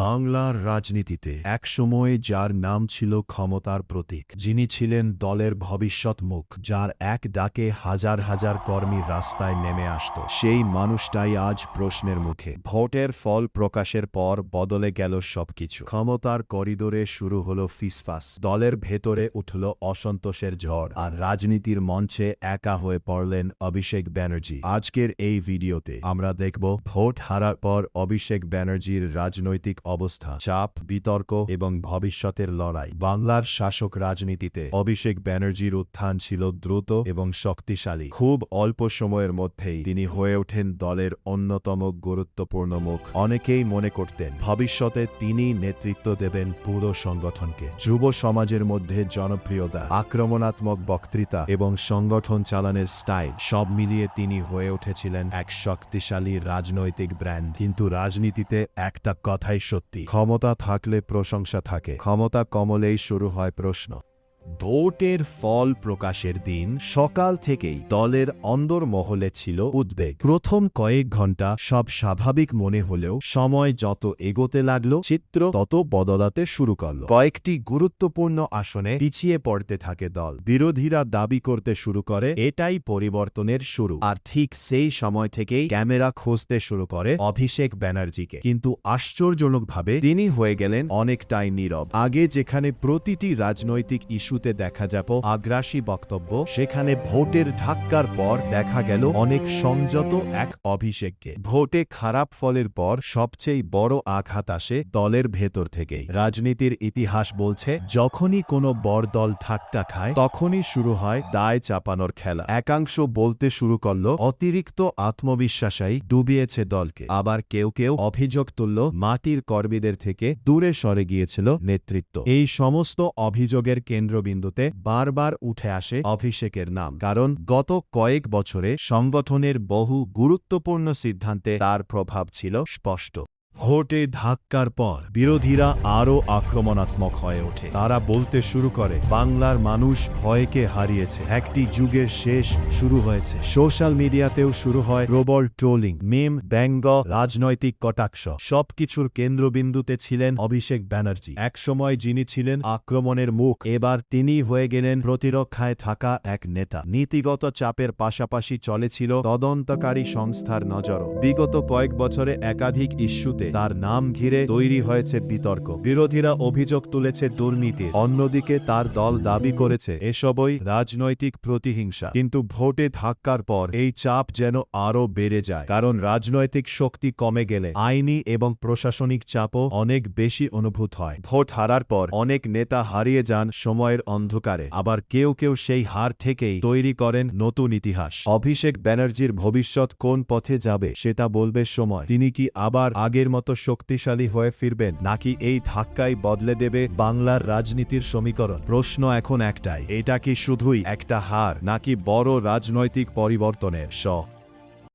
বাংলার রাজনীতিতে একসময় যার নাম ছিল ক্ষমতার প্রতীক, যিনি ছিলেন দলের ভবিষ্যৎ মুখ, যার এক ডাকে হাজার হাজার কর্মী রাস্তায় নেমে আসত, সেই মানুষটাই আজ প্রশ্নের মুখে। ভোটের ফল প্রকাশের পর বদলে গেল সবকিছু। ক্ষমতার করিডোরে শুরু হল ফিসফাস, দলের ভেতরে উঠল অসন্তোষের ঝড়, আর রাজনীতির মঞ্চে একা হয়ে পড়লেন অভিষেক ব্যানার্জি। আজকের এই ভিডিওতে আমরা দেখব ভোট হারার পর অভিষেক ব্যানার্জির রাজনৈতিক অবস্থা, চাপ, বিতর্ক এবং ভবিষ্যতের লড়াই। বাংলার শাসক রাজনীতিতে অভিষেক ব্যানার্জির উত্থান ছিল দ্রুত এবং শক্তিশালী। খুব অল্প সময়ের মধ্যেই তিনি হয়ে ওঠেন দলের অন্যতম গুরুত্বপূর্ণ মুখ। অনেকেই মনে করতেন ভবিষ্যতে তিনি নেতৃত্ব দেবেন পুরো সংগঠনকে। যুব সমাজের মধ্যে জনপ্রিয়তা, আক্রমণাত্মক বক্তৃতা এবং সংগঠন চালানোর স্টাইল, সব মিলিয়ে তিনি হয়ে উঠেছিলেন এক শক্তিশালী রাজনৈতিক ব্র্যান্ড। কিন্তু রাজনীতিতে একটা কথাই সত্যি, ক্ষমতা থাকলে প্রশংসা থাকে, ক্ষমতা কমলেই শুরু হয় প্রশ্ন। ভোটের ফল প্রকাশের দিন সকাল থেকেই দলের অন্দরমহলে ছিল উদ্বেগ। প্রথম কয়েক ঘন্টা সব স্বাভাবিক মনে হলেও সময় যত এগোতে লাগলো, চিত্র তত বদলাতে শুরু করল। কয়েকটি গুরুত্বপূর্ণ আসনে পিছিয়ে পড়তে থাকে দল। বিরোধীরা দাবি করতে শুরু করে এটাই পরিবর্তনের শুরু, আর ঠিক সেই সময় থেকেই ক্যামেরা খুঁজতে শুরু করে অভিষেক ব্যানার্জিকে। কিন্তু আশ্চর্যজনকভাবে তিনি হয়ে গেলেন অনেকটাই নীরব। আগে যেখানে প্রতিটি রাজনৈতিক ইস্যুতে দেখা যাব আগ্রাসী বক্তব্য, সেখানে ভোটের ধাক্কার পর দেখা গেল অনেক সংযত এক অভিষেককে। ভোটে খারাপ ফলের পর সবচেয়ে বড় আঘাত আসে দলের ভেতর থেকেই। রাজনীতির ইতিহাস বলছে, যখনই কোনো বড় দল ধাক্কা খায় তখনই শুরু হয় দায় চাপানোর খেলা। একাংশ বলতে শুরু করল অতিরিক্ত আত্মবিশ্বাসই ডুবিয়েছে দলকে, আবার কেউ কেউ অভিযোগ তুলল মাটির কর্মীদের থেকে দূরে সরে গিয়েছিল নেতৃত্ব। এই সমস্ত অভিযোগের কেন্দ্রবিন্দুতে বারবার উঠে আসে অভিষেকের নাম, কারণ গত কয়েক বছরে সংগঠনের বহু গুরুত্বপূর্ণ সিদ্ধান্তে তার প্রভাব ছিল স্পষ্ট। ভোটে ধাক্কার পর বিরোধীরা আরও আক্রমণাত্মক হয়ে ওঠে। তারা বলতে শুরু করে বাংলার মানুষ ভয়কে হারিয়েছে, একটি যুগের শেষ শুরু হয়েছে। সোশ্যাল মিডিয়াতেও শুরু হয় প্রবল ট্রোলিং, মিম, ব্যঙ্গ, রাজনৈতিক কটাক্ষ। সবকিছুর কেন্দ্রবিন্দুতে ছিলেন অভিষেক ব্যানার্জি। একসময় যিনি ছিলেন আক্রমণের মুখ, এবার তিনি হয়ে গেলেন প্রতিরক্ষায় থাকা এক নেতা। নীতিগত চাপের পাশাপাশি চলেছিল তদন্তকারী সংস্থার নজরও। বিগত কয়েক বছরে একাধিক ইস্যুতে তার নাম ঘিরে তৈরি হয়েছে বিতর্ক। বিরোধীরা অভিযোগ তুলেছে দুর্নীতির, অন্যদিকে তার দল দাবি করেছে এসবই রাজনৈতিক প্রতিহিংসা। কিন্তু ভোটে ধাক্কার পর এই চাপ যেন আরও বেড়ে যায়, কারণ রাজনৈতিক শক্তি কমে গেলে আইনি এবং প্রশাসনিক চাপও অনেক বেশি অনুভূত হয়। ভোট হারার পর অনেক নেতা হারিয়ে যান সময়ের অন্ধকারে, আবার কেউ কেউ সেই হার থেকেই তৈরি করেন নতুন ইতিহাস। অভিষেক ব্যানার্জির ভবিষ্যৎ কোন পথে যাবে সেটা বলবে সময়। তিনি কি আবার আগের মতো শক্তিশালী হয়ে ফিরবেন, নাকি এই ধাক্কাই বদলে দেবে বাংলার রাজনীতির সমীকরণ? প্রশ্ন এখন একটাই, এটা কি শুধুই একটা হার, নাকি বড় রাজনৈতিক পরিবর্তনের